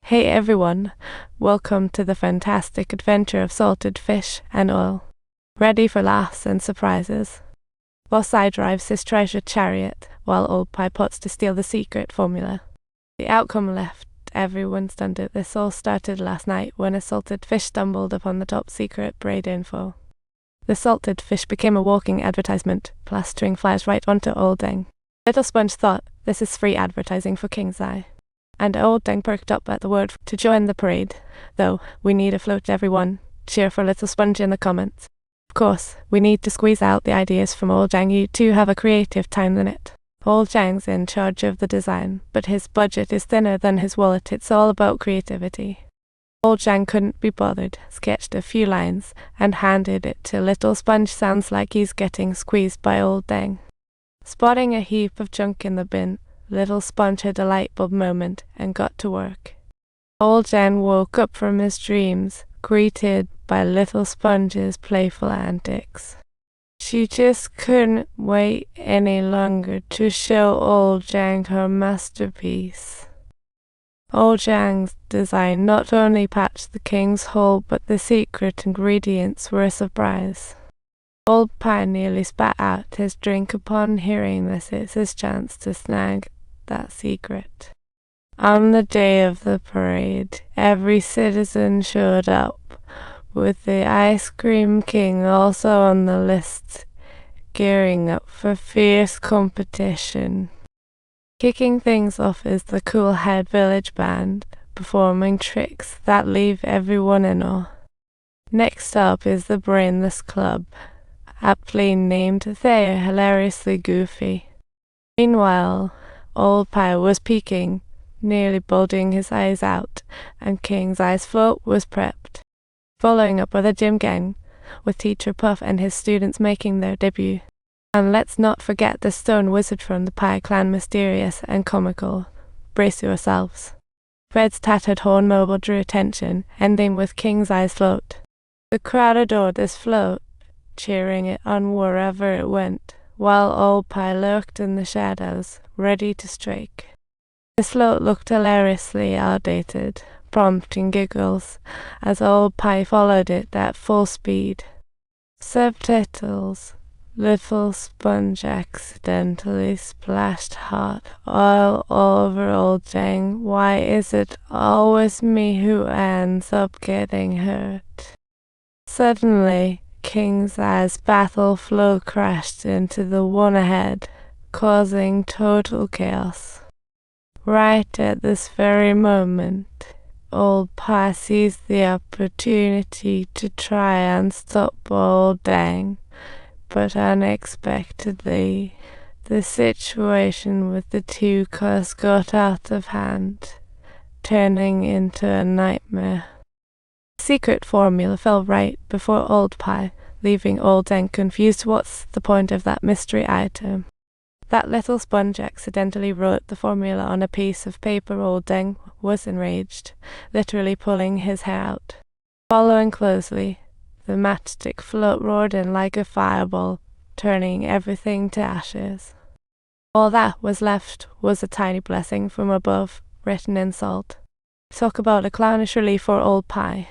Hey everyone, welcome to the fantastic adventure of salted fish and oil. Ready for laughs and surprises. Boss Eye drives his treasure chariot, while Old Pie plots to steal the secret formula. The outcome left everyone stunned. This all started last night when a salted fish stumbled upon the top secret braid info. The salted fish became a walking advertisement, plastering flies right onto Old Deng. Little Sponge thought, this is free advertising for King's Eye. And Old Deng perked up at the word to join the parade. Though, we need a float everyone. Cheer for Little Sponge in the comments. Of course, we need to squeeze out the ideas from Old Deng. You two have a creative time limit. Old Deng's in charge of the design, but his budget is thinner than his wallet. It's all about creativity. Old Deng couldn't be bothered, sketched a few lines, and handed it to Little Sponge. Sounds like he's getting squeezed by Old Deng. Spotting a heap of junk in the bin, Little Sponge had a light bulb moment and got to work. Old Deng woke up from his dreams, greeted by Little Sponge's playful antics. She just couldn't wait any longer to show Old Deng her masterpiece. Old Deng's design not only patched the king's hole, but the secret ingredients were a surprise. Old Pie nearly spat out his drink upon hearing this. It's his chance to snag that secret. On the day of the parade, every citizen showed up, with the Ice Cream King also on the list, gearing up for fierce competition. Kicking things off is the Cool Head Village Band, performing tricks that leave everyone in awe. Next up is the Brainless Club, aptly named. They are hilariously goofy. Meanwhile, Old Pie was peeking, nearly bulging his eyes out, and King's Eye's float was prepped. Following up with a gym gang, with Teacher Puff and his students making their debut. And let's not forget the stone wizard from the Pie Clan, mysterious and comical. Brace yourselves. Fred's tattered horn mobile drew attention, ending with King's Eye's float. The crowd adored this float, cheering it on wherever it went, while Old Pie lurked in the shadows, ready to strike. The float looked hilariously outdated, prompting giggles, as Old Pie followed it at full speed. Subtitles: Little Sponge accidentally splashed hot oil over Old Deng. Why is it always me who ends up getting hurt? Suddenly, King's Eye's battle float crashed into the one ahead, causing total chaos. Right at this very moment, Old Pie seized the opportunity to try and stop Old Deng, but unexpectedly, the situation with the two cars got out of hand, turning into a nightmare. The secret formula fell right before Old Pie, leaving Old Deng confused. What's the point of that mystery item? That Little Sponge accidentally wrote the formula on a piece of paper. Old Deng was enraged, literally pulling his hair out. Following closely, the matchstick float roared in like a fireball, turning everything to ashes. All that was left was a tiny blessing from above, written in salt. Talk about a clownish relief for Old Pie.